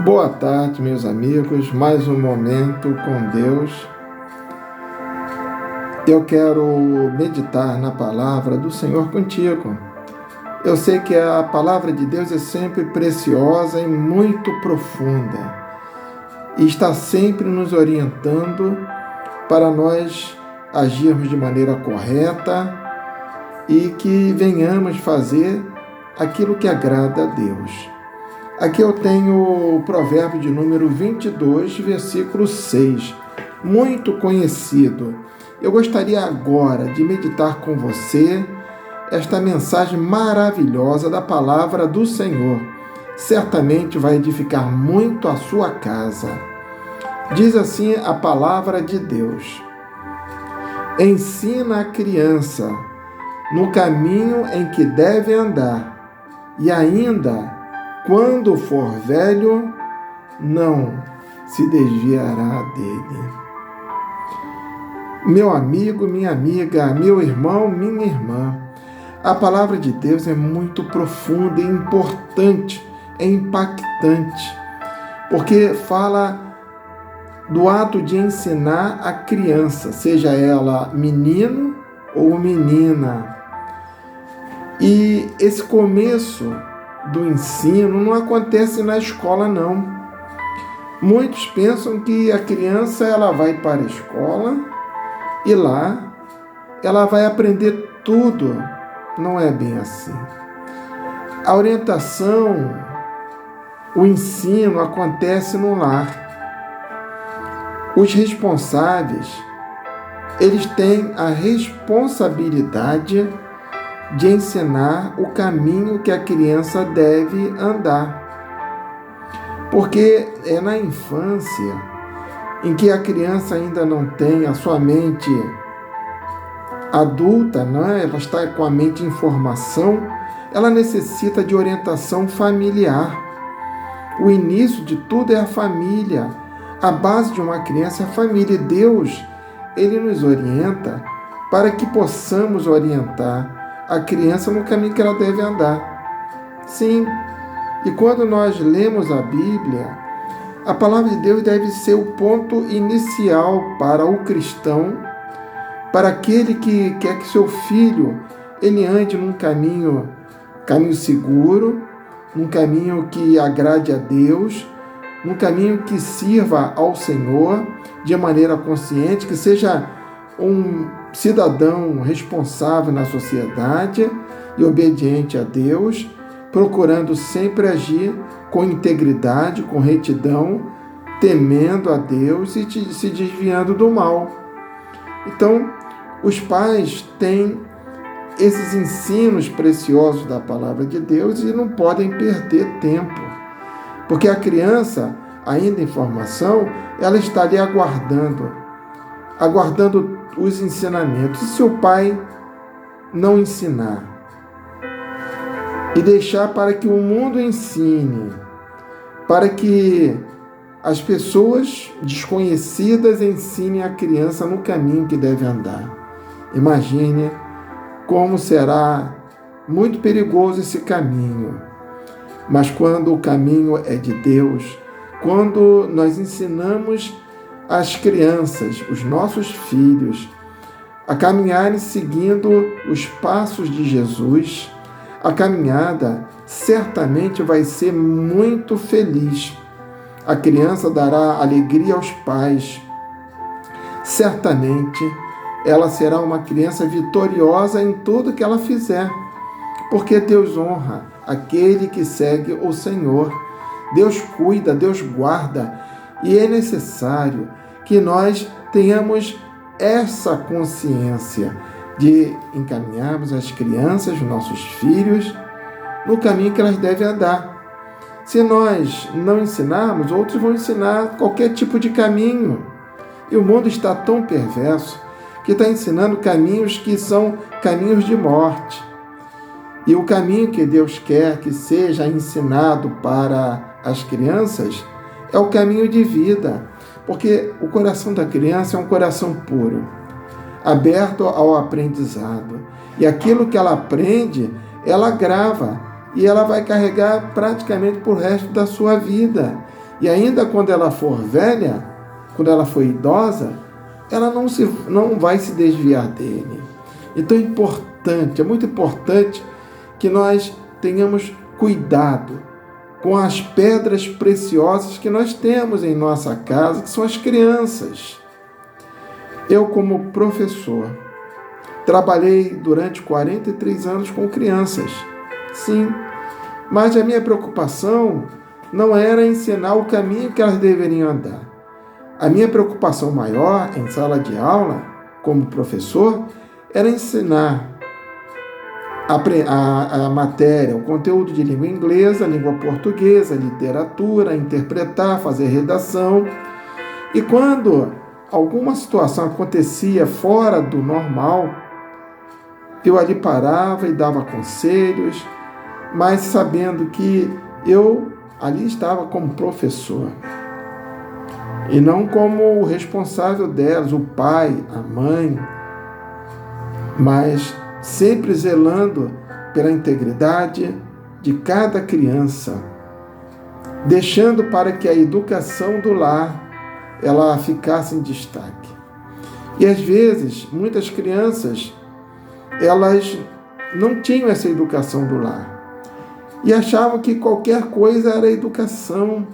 Boa tarde, meus amigos. Mais um momento com Deus. Eu quero meditar na palavra do Senhor contigo. Eu sei que a palavra de Deus é sempre preciosa e muito profunda e está sempre nos orientando para nós agirmos de maneira correta e que venhamos fazer aquilo que agrada a Deus. Aqui eu tenho o provérbio de número 22, versículo 6, muito conhecido. Eu gostaria agora de meditar com você esta mensagem maravilhosa da palavra do Senhor. Certamente vai edificar muito a sua casa. Diz assim a palavra de Deus: ensina a criança no caminho em que deve andar, e ainda quando for velho, não se desviará dele. Meu amigo, minha amiga, meu irmão, minha irmã, a palavra de Deus é muito profunda e importante, é impactante, porque fala do ato de ensinar a criança, seja ela menino ou menina. E esse começo do ensino não acontece na escola, não. Muitos pensam que a criança ela vai para a escola e lá ela vai aprender tudo. Não é bem assim. A orientação, o ensino acontece no lar. Os responsáveis, eles têm a responsabilidade de ensinar o caminho que a criança deve andar. Porque é na infância, em que a criança ainda não tem a sua mente adulta, né? Ela está com a mente em formação, ela necessita de orientação familiar. O início de tudo é a família. A base de uma criança é a família. E Deus, Ele nos orienta para que possamos orientar a criança no caminho que ela deve andar. Sim, e quando nós lemos a Bíblia, a palavra de Deus deve ser o ponto inicial para o cristão, para aquele que quer que seu filho ele ande num caminho seguro, num caminho que agrade a Deus, num caminho que sirva ao Senhor de maneira consciente, que seja um cidadão responsável na sociedade e obediente a Deus, procurando sempre agir com integridade, com retidão, temendo a Deus e se desviando do mal. Então, os pais têm esses ensinos preciosos da palavra de Deus e não podem perder tempo, porque a criança, ainda em formação, ela está ali aguardando os ensinamentos. E se o pai não ensinar e deixar para que o mundo ensine, para que as pessoas desconhecidas ensinem a criança no caminho que deve andar, imagine como será muito perigoso esse caminho. Mas quando o caminho é de Deus, quando nós ensinamos as crianças, os nossos filhos, a caminharem seguindo os passos de Jesus, a caminhada certamente vai ser muito feliz. A criança dará alegria aos pais. Certamente ela será uma criança vitoriosa em tudo que ela fizer, porque Deus honra aquele que segue o Senhor. Deus cuida, Deus guarda, e é necessário que nós tenhamos essa consciência de encaminharmos as crianças, nossos filhos, no caminho que elas devem andar. Se nós não ensinarmos, outros vão ensinar qualquer tipo de caminho. E o mundo está tão perverso que está ensinando caminhos que são caminhos de morte. E o caminho que Deus quer que seja ensinado para as crianças é o caminho de vida, porque o coração da criança é um coração puro, aberto ao aprendizado. E aquilo que ela aprende, ela grava e ela vai carregar praticamente por resto da sua vida. E ainda quando ela for velha, quando ela for idosa, ela não vai se desviar dele. Então é muito importante que nós tenhamos cuidado com as pedras preciosas que nós temos em nossa casa, que são as crianças. Eu, como professor, trabalhei durante 43 anos com crianças, sim, mas a minha preocupação não era ensinar o caminho que elas deveriam andar. A minha preocupação maior em sala de aula, como professor, era ensinar a matéria, o conteúdo de língua inglesa, língua portuguesa, literatura, interpretar, fazer redação. E quando alguma situação acontecia fora do normal, eu ali parava e dava conselhos, mas sabendo que eu ali estava como professor e não como o responsável delas, o pai, a mãe, mas sempre zelando pela integridade de cada criança, deixando para que a educação do lar ela ficasse em destaque. E às vezes, muitas crianças, elas não tinham essa educação do lar e achavam que qualquer coisa era educação.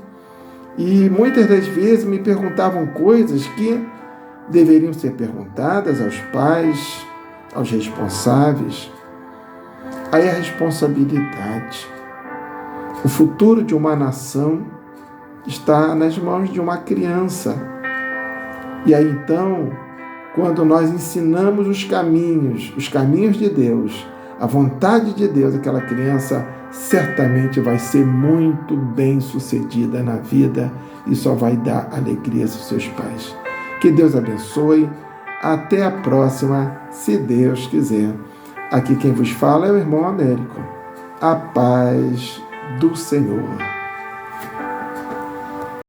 E muitas das vezes me perguntavam coisas que deveriam ser perguntadas aos pais, aos responsáveis. Aí a responsabilidade. O futuro de uma nação está nas mãos de uma criança. E aí então, quando nós ensinamos os caminhos de Deus, a vontade de Deus, aquela criança certamente vai ser muito bem sucedida na vida e só vai dar alegria aos seus pais. Que Deus abençoe. Até a próxima, se Deus quiser. Aqui quem vos fala é o irmão Américo. A paz do Senhor.